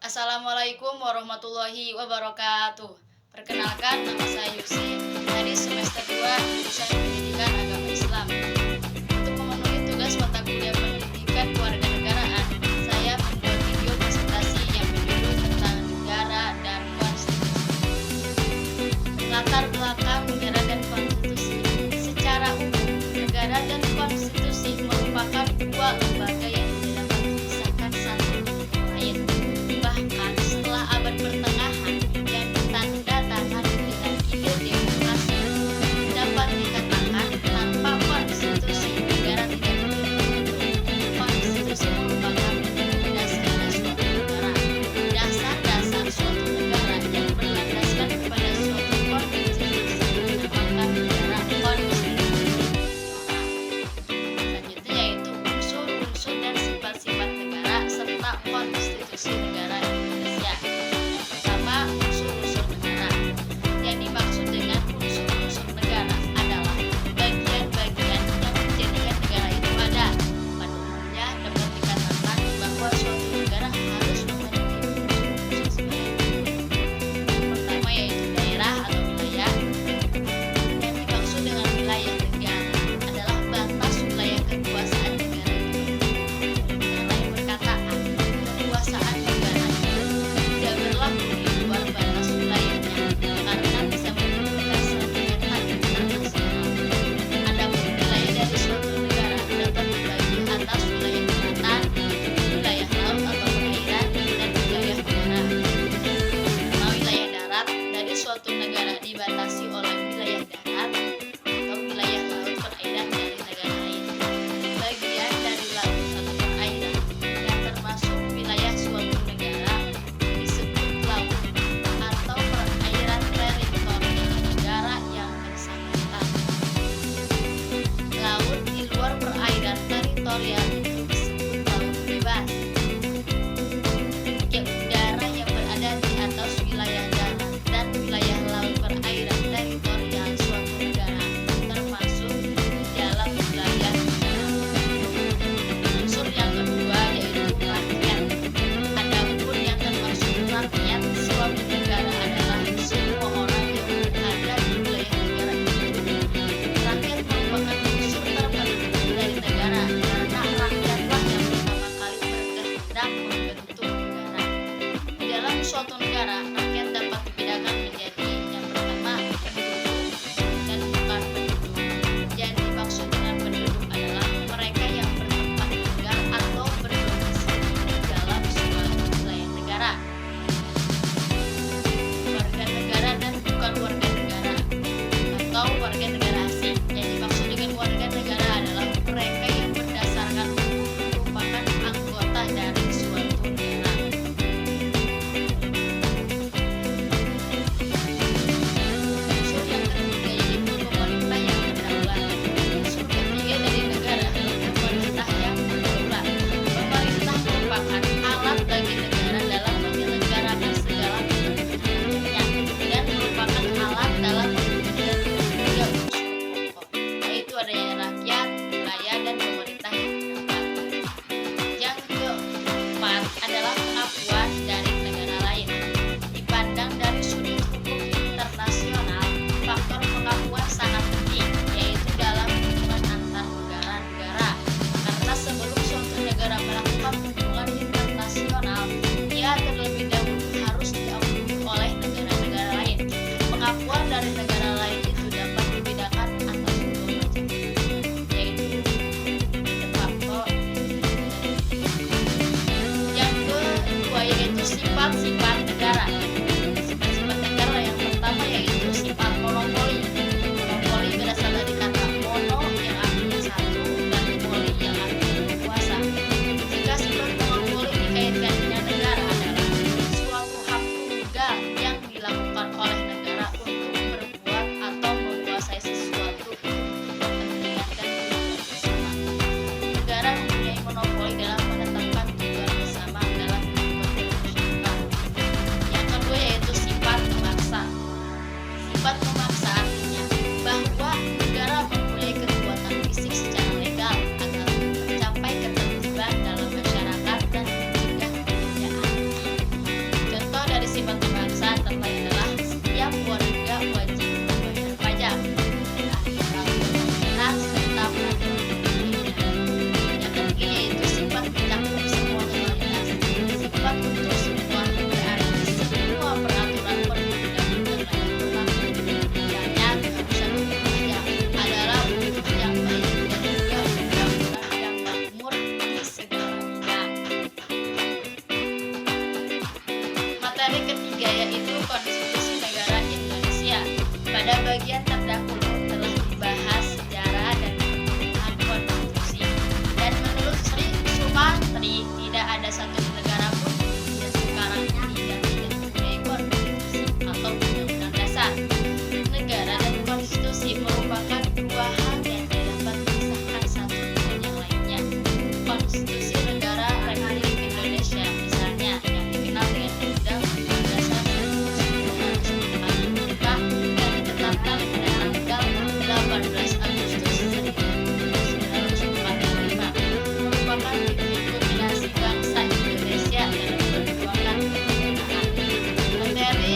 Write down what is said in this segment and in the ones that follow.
Assalamualaikum warahmatullahi wabarakatuh. Perkenalkan, nama saya Yusuf dari semester 2 jurusan Pendidikan Agama Islam. Untuk memenuhi tugas mata kuliah Pendidikan Kewarganegaraan, saya membuat video presentasi yang berjudul tentang negara dan konstitusi. Latar belakang negara dan konstitusi. Secara umum, negara dan konstitusi merupakan dua lembaga yang tidak dapat dipisahkan satu dengan lain. Bahkan setelah abad pertengahan yang ditanda-tangani dengan ide demokrasi, dapat dikatakan tanpa konstitusi negara tidak mungkin terbentuk. Konstitusi merupakan dasar suatu negara. Dasar suatu negara yang berlandaskan kepada suatu konstitusi dinamakan negara konstitusi. Selanjutnya yaitu unsur-unsur dan sifat-sifat negara serta konstitusi negara Indonesia. Yang pertama, unsur-unsur negara. Yang dimaksud dengan unsur-unsur negara adalah bagian-bagian yang menjadikan negara itu ada. Pada umumnya dapat dikatakan bahwa suatu negara harus memiliki unsur-unsur sebagai berikut. Yang pertama yaitu daerah atau wilayah. Yang dimaksud dengan wilayah negara adalah batas wilayah kekuasaan negara itu. Dengan lain perkataan, kekuasaan negara itu tidak berlaku di luar batas wilayahnya karena bisa menimbulkan sengketa internasional. Adapun wilayah dari suatu negara dapat dibagi atas wilayah daratan, wilayah laut atau perairan, dan wilayah udara. Karena wilayah darat dari suatu negara dibatasi oleh wilayah darat atau wilayah laut perairan dari negara lain. Bagian dari laut atau perairan yang termasuk wilayah suatu negara disebut laut atau perairan teritorial negara yang bersangkutan. Laut di luar perairan teritorial itu disebut laut bebas. Udara yang berada di atas wilayah darat dan wilayah laut perairan teritorial suatu negara termasuk di dalam wilayah negara. Unsur yang kedua yaitu rakyat. Adapun yang termasuk rakyat suatu negara adalah semua orang yang berada di wilayah negara itu. Rakyat merupakan unsur terpenting dari negara karena rakyatlah yang pertama kali berkehendak membentuk negara. Di dalam suatu negara, rakyat dapat dibedakan menjadi yang pertama penduduk dan bukan penduduk. Yang dimaksud dengan penduduk adalah mereka yang bertempat tinggal atau berdomisili di dalam suatu wilayah negara. Warga negara dan bukan warga negara atau warga negara asing. Yang dimaksud dengan warga negara adalah mereka yang berdasarkan hukum merupakan anggota dari suatu negara. Unsur yang ketiga yaitu pemerintah yang berdaulat. Unsur ketiga dari negara adalah pemerintah yang berdaulat. Pemerintah merupakan alat bagi negara dalam menyelenggarakan segala kepentingannya dan merupakan alat dalam mewujudkan tiga unsur pokok, yaitu adanya rakyat, wilayah, dan pemerintah yang berdaulat. Yang keempat adalah pengakuan dari negara lain. Dipandang dari sudut hukum internasional, faktor pengakuan sangat penting, yaitu dalam hubungan antar negara-negara. Karena sebelum suatu negara melakukan hubungan internasional, ia terlebih dahulu harus diakui oleh negara-negara lain. Pengakuan dari negara lain itu dapat dibedakan atas dua macam, yaitu de facto. Yang kedua yaitu sifat-sifat negara. Sifat-sifat negara yang pertama yaitu sifat monopoli. Monopoli berasal dari kata mono yang artinya satu dan poli yang artinya berkuasa. Jika sifat monopoli dikaitkan dengan negara adalah suatu hak tunggal yang dilakukan oleh negara untuk berbuat atau menguasai sesuatu untuk kepentingan dan tujuan bersama. Negara mempunyai monopoli dalam menetapkan tujuan bersama dalam kehidupan bermasyarakat. Yang kedua Materi ketiga yaitu Konstitusi Negara Indonesia. Pada bagian terdahulu telah dibahas sejarah dan pembentukan konstitusi. Dan menurut Sri Sumantri, tidak ada satu negara pun yang sekarang ini yang tidak mempunyai konstitusi atau undang-undang dasar. Negara dan konstitusi merupakan dua hal yang tidak dapat dipisahkan satu dengan yang lainnya. Konstitusi Negara Republik Indonesia misalnya yang dikenal dengan Undang-Undang Dasar 1945 yang ditetapkan pada tanggal 18 Agustus 1945 merupakan titik kulminasi bangsa Indonesia dalam perjuangan kemerdekaan. Materi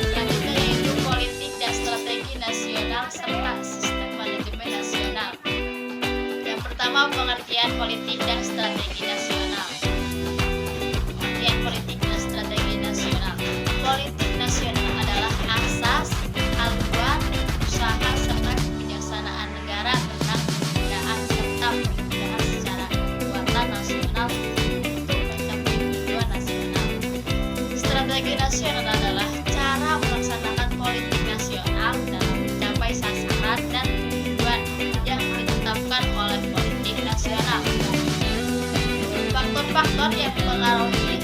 selanjutnya yaitu politik dan strategi nasional serta sistem manajemen nasional. Yang pertama, pengertian politik dan strategi nasional. Pengertian politik dan strategi nasional. Politik nasional adalah asas, haluan, usaha serta kebijaksanaan negara tentang pemberdayaan serta pemberdayaan secara kekuatan nasional untuk mencapai tujuan nasional. Strategi nasional adalah cara melaksanakan politik nasional dalam mencapai sasaran dan tujuan yang ditetapkan oleh politik nasional. Faktor-faktor yang mempengaruhi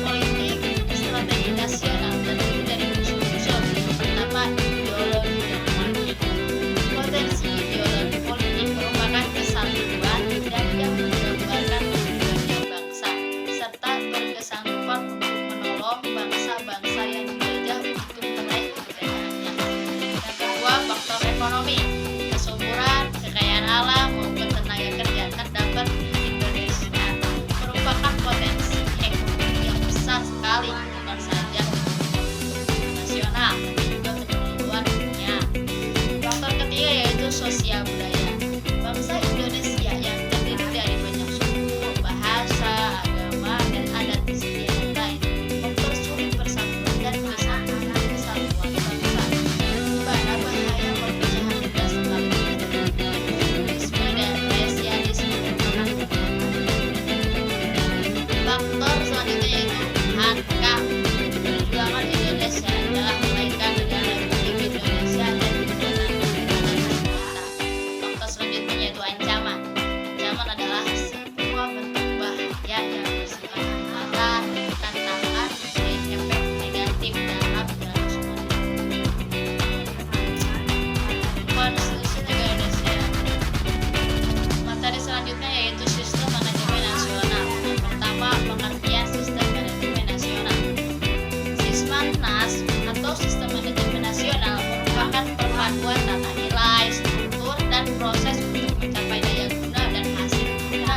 politik strategi nasional terdiri dari unsur-unsur. Pertama, ideologi dan politik. Potensi ideologi politik merupakan kesatuan dan yang menggambarkan tujuannya bangsa, serta berkesanggupan untuk menolong bangsa-bangsa yang dijajah untuk meraih kemerdekaannya. Yang kedua, faktor ekonomi. Kesuburan, kekayaan alam maupun tenaga kerja terdapat di Indonesia merupakan potensi ekonomi yang besar sekali, bukan saja nasional tapi juga untuk luar dunia. Faktor ketiga yaitu sosial budaya. Bangsa Indonesia yang terdiri dari banyak suku, bahasa, agama, dan adat istiadat lain mempersulit persatuan dan kesatuan bangsa. Mana bahaya perpecahan juga sekaligus komunisme dan rasialisme merupakan faktor selanjutnya yaitu HANKA. Perjuangan Indonesia adalah melahirkan negara Republik Indonesia dan dibutuhkan atas kita. Faktor selanjutnya yaitu ancaman. Ancaman adalah semua bentuk bahaya yang bersifat fatal, tantangan, dan efek negatif dalam kelangsungan. Konstitusi Negara Indonesia. Materi selanjutnya yaitu sistem manajemen nasional. Yang pertama, pengertian sistem manajemen nasional. Sismanas atau sistem manajemen nasional merupakan perpaduan tata nilai, struktur, dan proses untuk mencapai daya guna dan hasil guna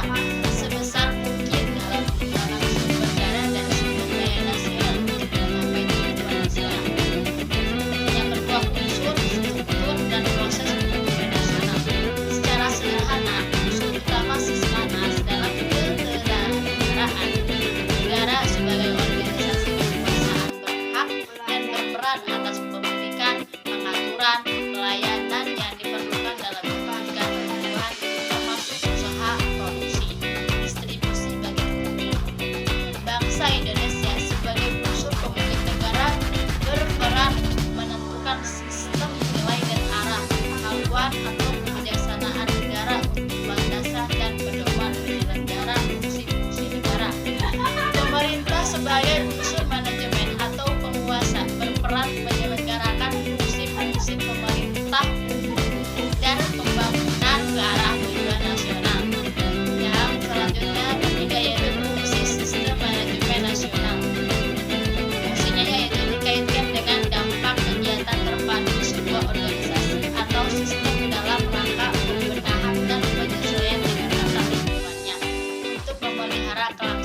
sebesar mungkin dalam menggunakan sumber daya dan sumber daya nasional untuk mencapai tujuan nasional. Yang kedua, unsur, struktur, dan proses manajemen nasional. Secara sederhana, unsur utama Sismanas dalam ketatanegaraan. Negara sebagai organisasi kekuasaan berhak dan berperan atas pemilikan, pengaturan, pelayanan yang diperlukan dalam memberikan kebutuhan termasuk usaha, produksi, distribusi bagi publik. Bangsa Indonesia sebagai unsur pemilik negara berperan menentukan sistem nilai dan arah, haluan atau kebijaksanaan negara untuk landasan dan pedoman penyelenggara fungsi-fungsi negara. Pemerintah sebagai unsur manajemen atau penguasa berperan menyelenggarakan fungsi-fungsi pemerintah dan pembangunan ke arah tujuan nasional. Yang selanjutnya ketiga yaitu fungsi sistem manajemen nasional. Fungsinya yaitu dikaitkan dengan dampak kegiatan terpadu sebuah organisasi atau sistem dalam rangka pembenahan dan penyesuaian dengan tata lingkungannya untuk memelihara kelangsungan